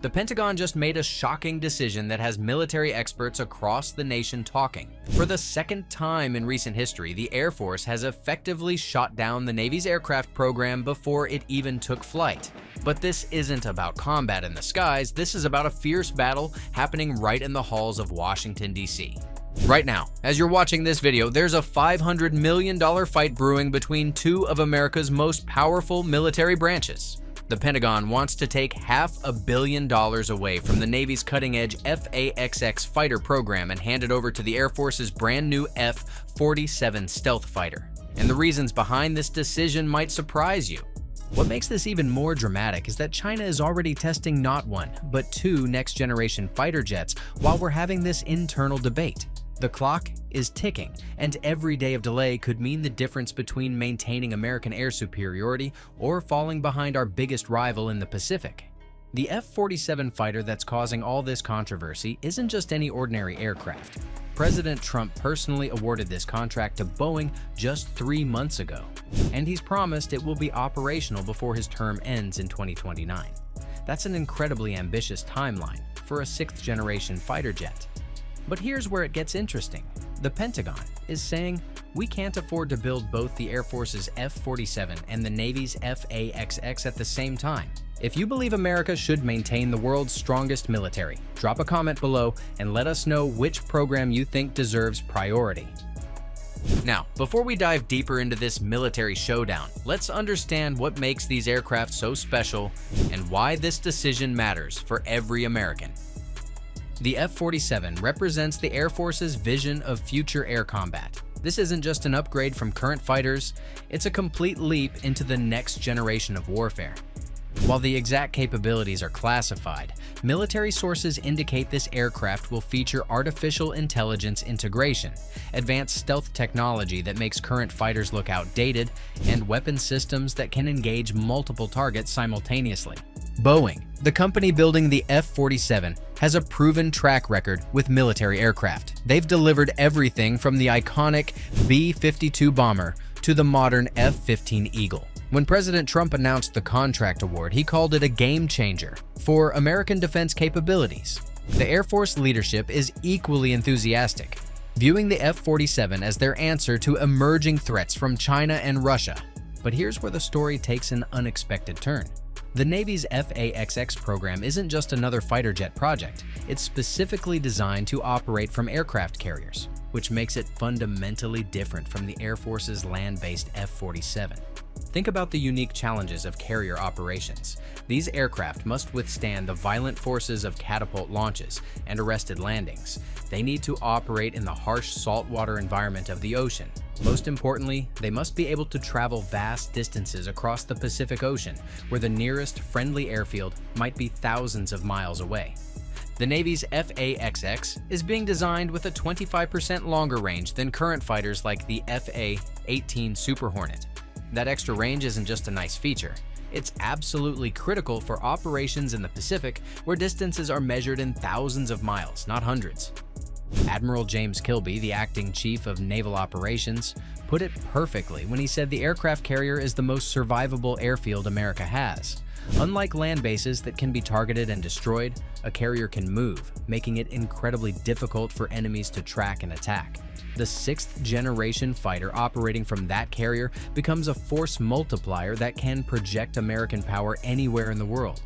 The Pentagon just made a shocking decision that has military experts across the nation talking. For the second time in recent history, the Air Force has effectively shot down the Navy's aircraft program before it even took flight. But this isn't about combat in the skies, this is about a fierce battle happening right in the halls of Washington, D.C. Right now, as you're watching this video, there's a $500 million fight brewing between two of America's most powerful military branches. The Pentagon wants to take $500 million away from the Navy's cutting-edge FAXX fighter program and hand it over to the Air Force's brand new F-47 stealth fighter. And the reasons behind this decision might surprise you. What makes this even more dramatic is that China is already testing not one, but two next-generation fighter jets while we're having this internal debate. The clock is ticking, and every day of delay could mean the difference between maintaining American air superiority or falling behind our biggest rival in the Pacific. The F-47 fighter that's causing all this controversy isn't just any ordinary aircraft. President Trump personally awarded this contract to Boeing just 3 months ago, and he's promised it will be operational before his term ends in 2029. That's an incredibly ambitious timeline for a sixth-generation fighter jet. But here's where it gets interesting. The Pentagon is saying, we can't afford to build both the Air Force's F-47 and the Navy's FAXX at the same time. If you believe America should maintain the world's strongest military, drop a comment below and let us know which program you think deserves priority. Now, before we dive deeper into this military showdown, let's understand what makes these aircraft so special and why this decision matters for every American. The F-47 represents the Air Force's vision of future air combat. This isn't just an upgrade from current fighters, it's a complete leap into the next generation of warfare. While the exact capabilities are classified, military sources indicate this aircraft will feature artificial intelligence integration, advanced stealth technology that makes current fighters look outdated, and weapon systems that can engage multiple targets simultaneously. Boeing, the company building the F-47, has a proven track record with military aircraft. They've delivered everything from the iconic B-52 bomber to the modern F-15 Eagle. When President Trump announced the contract award, he called it a game changer for American defense capabilities. The Air Force leadership is equally enthusiastic, viewing the F-47 as their answer to emerging threats from China and Russia. But here's where the story takes an unexpected turn. The Navy's FAXX program isn't just another fighter jet project, it's specifically designed to operate from aircraft carriers, which makes it fundamentally different from the Air Force's land-based F-47. Think about the unique challenges of carrier operations. These aircraft must withstand the violent forces of catapult launches and arrested landings. They need to operate in the harsh saltwater environment of the ocean. Most importantly, they must be able to travel vast distances across the Pacific Ocean, where the nearest friendly airfield might be thousands of miles away. The Navy's FAXX is being designed with a 25% longer range than current fighters like the F/A-18 Super Hornet. That extra range isn't just a nice feature. It's absolutely critical for operations in the Pacific, where distances are measured in thousands of miles, not hundreds. Admiral James Kilby, the acting chief of naval operations, put it perfectly when he said the aircraft carrier is the most survivable airfield America has. Unlike land bases that can be targeted and destroyed, a carrier can move, making it incredibly difficult for enemies to track and attack. The sixth-generation fighter operating from that carrier becomes a force multiplier that can project American power anywhere in the world.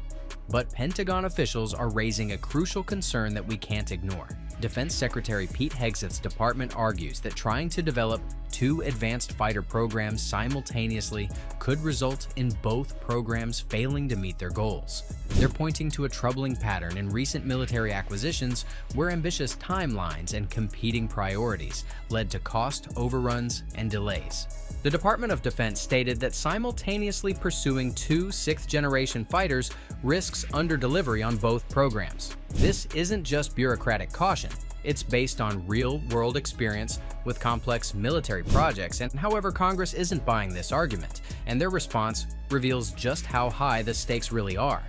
But Pentagon officials are raising a crucial concern that we can't ignore. Defense Secretary Pete Hegseth's department argues that trying to develop two advanced fighter programs simultaneously could result in both programs failing to meet their goals. They're pointing to a troubling pattern in recent military acquisitions where ambitious timelines and competing priorities led to cost overruns and delays. The Department of Defense stated that simultaneously pursuing two sixth-generation fighters risks underdelivery on both programs. This isn't just bureaucratic caution. It's based on real-world experience with complex military projects, and however, Congress isn't buying this argument, and their response reveals just how high the stakes really are.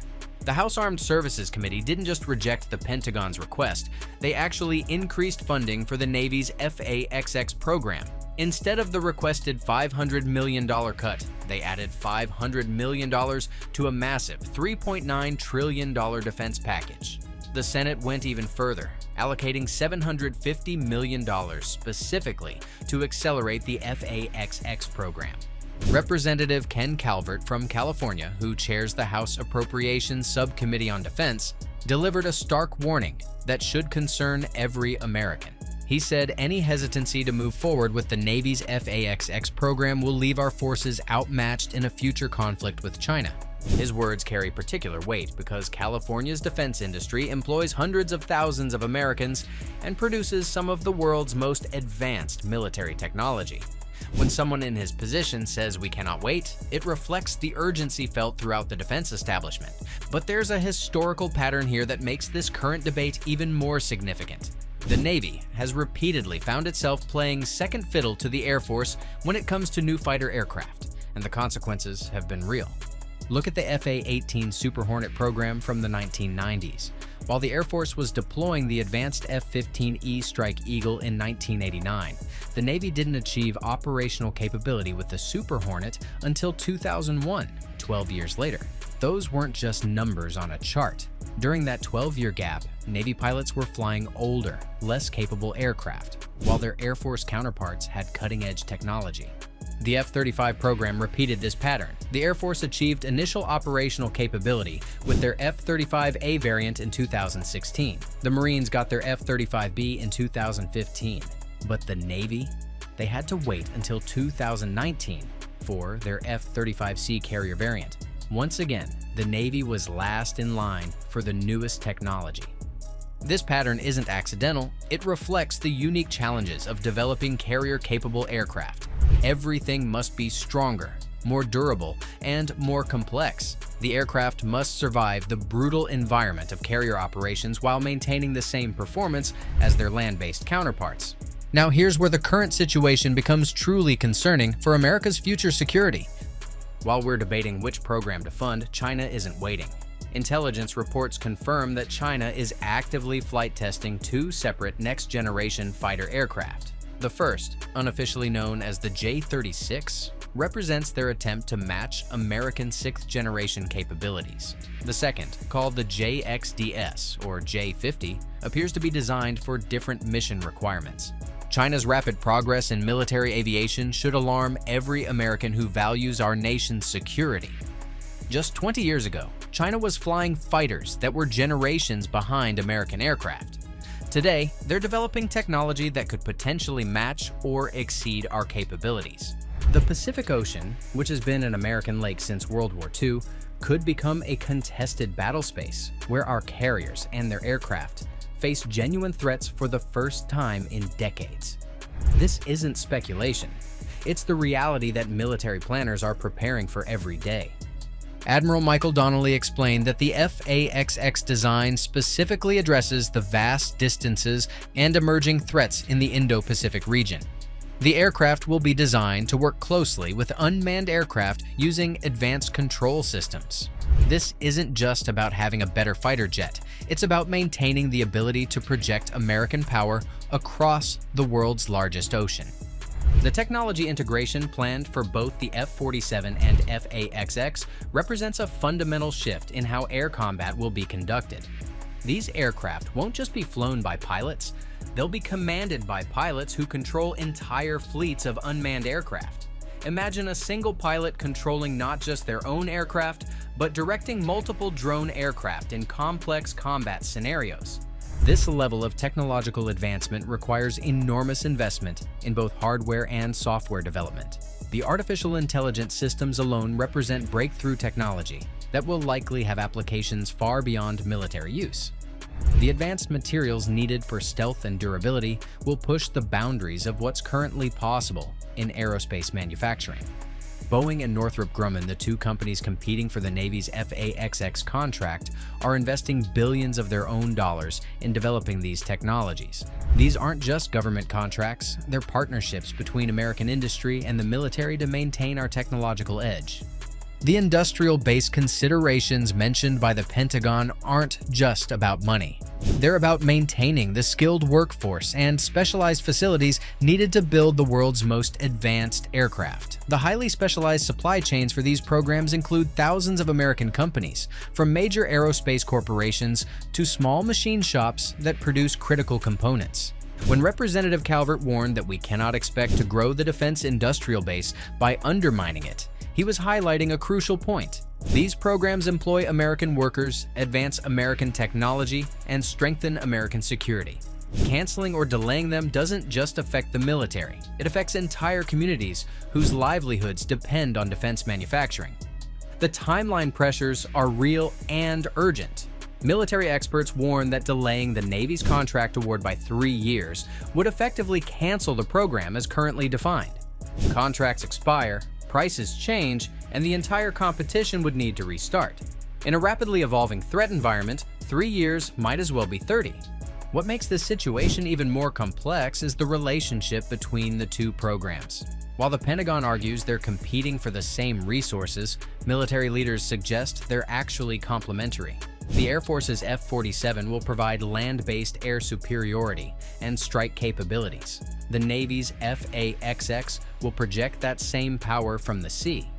The House Armed Services Committee didn't just reject the Pentagon's request, they actually increased funding for the Navy's FAXX program. Instead of the requested $500 million cut, they added $500 million to a massive $3.9 trillion defense package. The Senate went even further, allocating $750 million specifically to accelerate the FAXX program. Representative Ken Calvert from California, who chairs the House Appropriations Subcommittee on Defense, delivered a stark warning that should concern every American. He said any hesitancy to move forward with the Navy's FAXX program will leave our forces outmatched in a future conflict with China. His words carry particular weight because California's defense industry employs hundreds of thousands of Americans and produces some of the world's most advanced military technology. When someone in his position says we cannot wait, it reflects the urgency felt throughout the defense establishment. But there's a historical pattern here that makes this current debate even more significant. The Navy has repeatedly found itself playing second fiddle to the Air Force when it comes to new fighter aircraft, and the consequences have been real. Look at the FA-18 Super Hornet program from the 1990s. While the Air Force was deploying the advanced F-15E Strike Eagle in 1989, the Navy didn't achieve operational capability with the Super Hornet until 2001, 12 years later. Those weren't just numbers on a chart. During that 12-year gap, Navy pilots were flying older, less capable aircraft, while their Air Force counterparts had cutting-edge technology. The F-35 program repeated this pattern. The Air Force achieved initial operational capability with their F-35A variant in 2016. The Marines got their F-35B in 2015. But the Navy? They had to wait until 2019 for their F-35C carrier variant. Once again, the Navy was last in line for the newest technology. This pattern isn't accidental. It reflects the unique challenges of developing carrier-capable aircraft. Everything must be stronger, more durable, and more complex. The aircraft must survive the brutal environment of carrier operations while maintaining the same performance as their land-based counterparts. Now here's where the current situation becomes truly concerning for America's future security. While we're debating which program to fund, China isn't waiting. Intelligence reports confirm that China is actively flight testing two separate next-generation fighter aircraft. The first, unofficially known as the J-36, represents their attempt to match American sixth-generation capabilities. The second, called the JXDS, or J-50, appears to be designed for different mission requirements. China's rapid progress in military aviation should alarm every American who values our nation's security. Just 20 years ago, China was flying fighters that were generations behind American aircraft. Today, they're developing technology that could potentially match or exceed our capabilities. The Pacific Ocean, which has been an American lake since World War II, could become a contested battle space where our carriers and their aircraft face genuine threats for the first time in decades. This isn't speculation. It's the reality that military planners are preparing for every day. Admiral Michael Donnelly explained that the FAXX design specifically addresses the vast distances and emerging threats in the Indo-Pacific region. The aircraft will be designed to work closely with unmanned aircraft using advanced control systems. This isn't just about having a better fighter jet, it's about maintaining the ability to project American power across the world's largest ocean. The technology integration planned for both the F-47 and FAXX represents a fundamental shift in how air combat will be conducted. These aircraft won't just be flown by pilots, they'll be commanded by pilots who control entire fleets of unmanned aircraft. Imagine a single pilot controlling not just their own aircraft, but directing multiple drone aircraft in complex combat scenarios. This level of technological advancement requires enormous investment in both hardware and software development. The artificial intelligence systems alone represent breakthrough technology that will likely have applications far beyond military use. The advanced materials needed for stealth and durability will push the boundaries of what's currently possible in aerospace manufacturing. Boeing and Northrop Grumman, the two companies competing for the Navy's FAXX contract, are investing billions of their own dollars in developing these technologies. These aren't just government contracts, they're partnerships between American industry and the military to maintain our technological edge. The industrial base considerations mentioned by the Pentagon aren't just about money. They're about maintaining the skilled workforce and specialized facilities needed to build the world's most advanced aircraft. The highly specialized supply chains for these programs include thousands of American companies, from major aerospace corporations to small machine shops that produce critical components. When Representative Calvert warned that we cannot expect to grow the defense industrial base by undermining it, he was highlighting a crucial point. These programs employ American workers, advance American technology, and strengthen American security. Canceling or delaying them doesn't just affect the military, it affects entire communities whose livelihoods depend on defense manufacturing. The timeline pressures are real and urgent. Military experts warn that delaying the Navy's contract award by 3 years would effectively cancel the program as currently defined. Contracts expire, prices change, and the entire competition would need to restart. In a rapidly evolving threat environment, 3 years might as well be 30. What makes this situation even more complex is the relationship between the two programs. While the Pentagon argues they're competing for the same resources, military leaders suggest they're actually complementary. The Air Force's F-47 will provide land-based air superiority and strike capabilities. The Navy's FAXX will project that same power from the sea.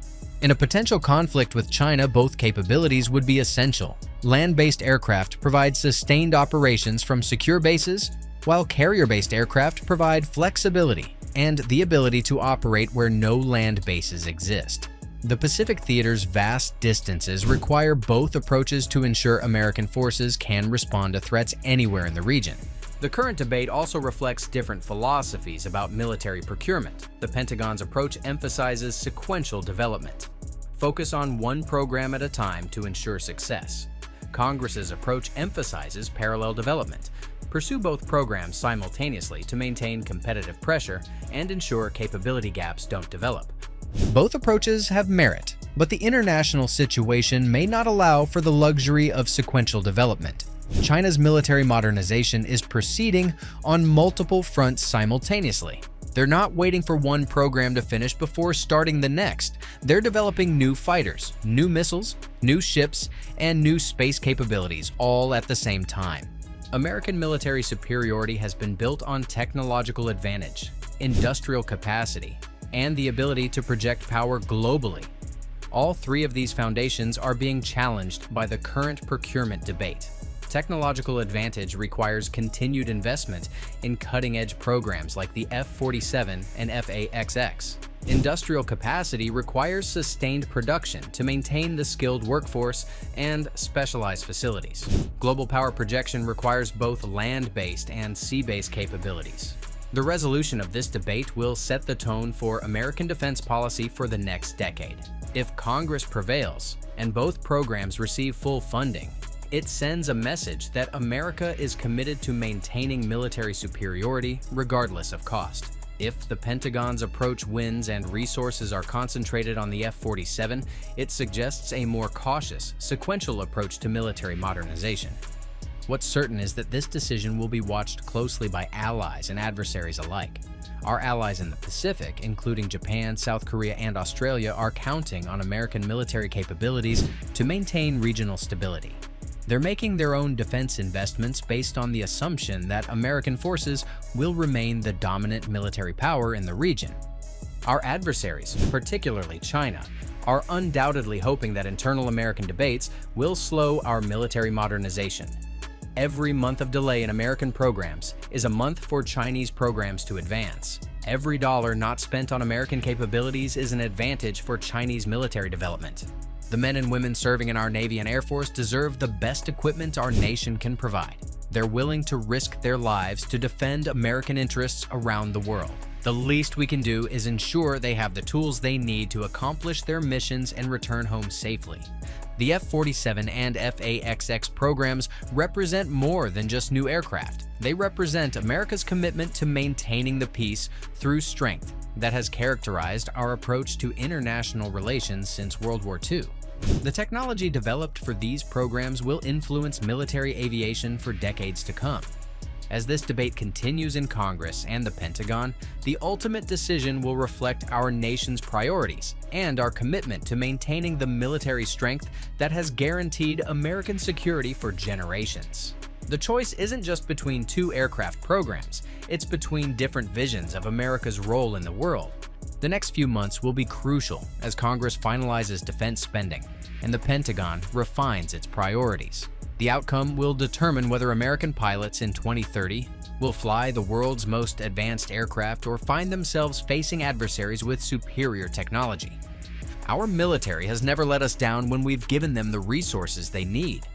In a potential conflict with China, both capabilities would be essential. Land-based aircraft provide sustained operations from secure bases, while carrier-based aircraft provide flexibility and the ability to operate where no land bases exist. The Pacific theater's vast distances require both approaches to ensure American forces can respond to threats anywhere in the region. The current debate also reflects different philosophies about military procurement. The Pentagon's approach emphasizes sequential development. Focus on one program at a time to ensure success. Congress's approach emphasizes parallel development. Pursue both programs simultaneously to maintain competitive pressure and ensure capability gaps don't develop. Both approaches have merit, but the international situation may not allow for the luxury of sequential development. China's military modernization is proceeding on multiple fronts simultaneously. They're not waiting for one program to finish before starting the next. They're developing new fighters, new missiles, new ships, and new space capabilities all at the same time. American military superiority has been built on technological advantage, industrial capacity, and the ability to project power globally. All three of these foundations are being challenged by the current procurement debate. Technological advantage requires continued investment in cutting-edge programs like the F-47 and FAXX. Industrial capacity requires sustained production to maintain the skilled workforce and specialized facilities. Global power projection requires both land-based and sea-based capabilities. The resolution of this debate will set the tone for American defense policy for the next decade. If Congress prevails and both programs receive full funding, it sends a message that America is committed to maintaining military superiority regardless of cost. If the Pentagon's approach wins and resources are concentrated on the F-47, it suggests a more cautious, sequential approach to military modernization. What's certain is that this decision will be watched closely by allies and adversaries alike. Our allies in the Pacific, including Japan, South Korea, and Australia, are counting on American military capabilities to maintain regional stability. They're making their own defense investments based on the assumption that American forces will remain the dominant military power in the region. Our adversaries, particularly China, are undoubtedly hoping that internal American debates will slow our military modernization. Every month of delay in American programs is a month for Chinese programs to advance. Every dollar not spent on American capabilities is an advantage for Chinese military development. The men and women serving in our Navy and Air Force deserve the best equipment our nation can provide. They're willing to risk their lives to defend American interests around the world. The least we can do is ensure they have the tools they need to accomplish their missions and return home safely. The F-47 and FAXX programs represent more than just new aircraft. They represent America's commitment to maintaining the peace through strength that has characterized our approach to international relations since World War II. The technology developed for these programs will influence military aviation for decades to come. As this debate continues in Congress and the Pentagon, the ultimate decision will reflect our nation's priorities and our commitment to maintaining the military strength that has guaranteed American security for generations. The choice isn't just between two aircraft programs, it's between different visions of America's role in the world. The next few months will be crucial as Congress finalizes defense spending and the Pentagon refines its priorities. The outcome will determine whether American pilots in 2030 will fly the world's most advanced aircraft or find themselves facing adversaries with superior technology. Our military has never let us down when we've given them the resources they need.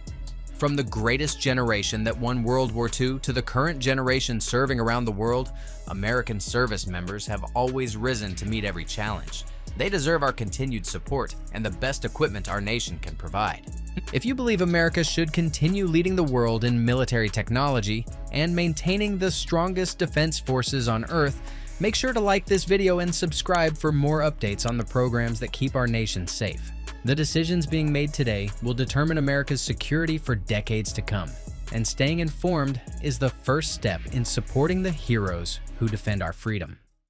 From the greatest generation that won World War II to the current generation serving around the world, American service members have always risen to meet every challenge. They deserve our continued support and the best equipment our nation can provide. If you believe America should continue leading the world in military technology and maintaining the strongest defense forces on Earth, make sure to like this video and subscribe for more updates on the programs that keep our nation safe. The decisions being made today will determine America's security for decades to come, and staying informed is the first step in supporting the heroes who defend our freedom.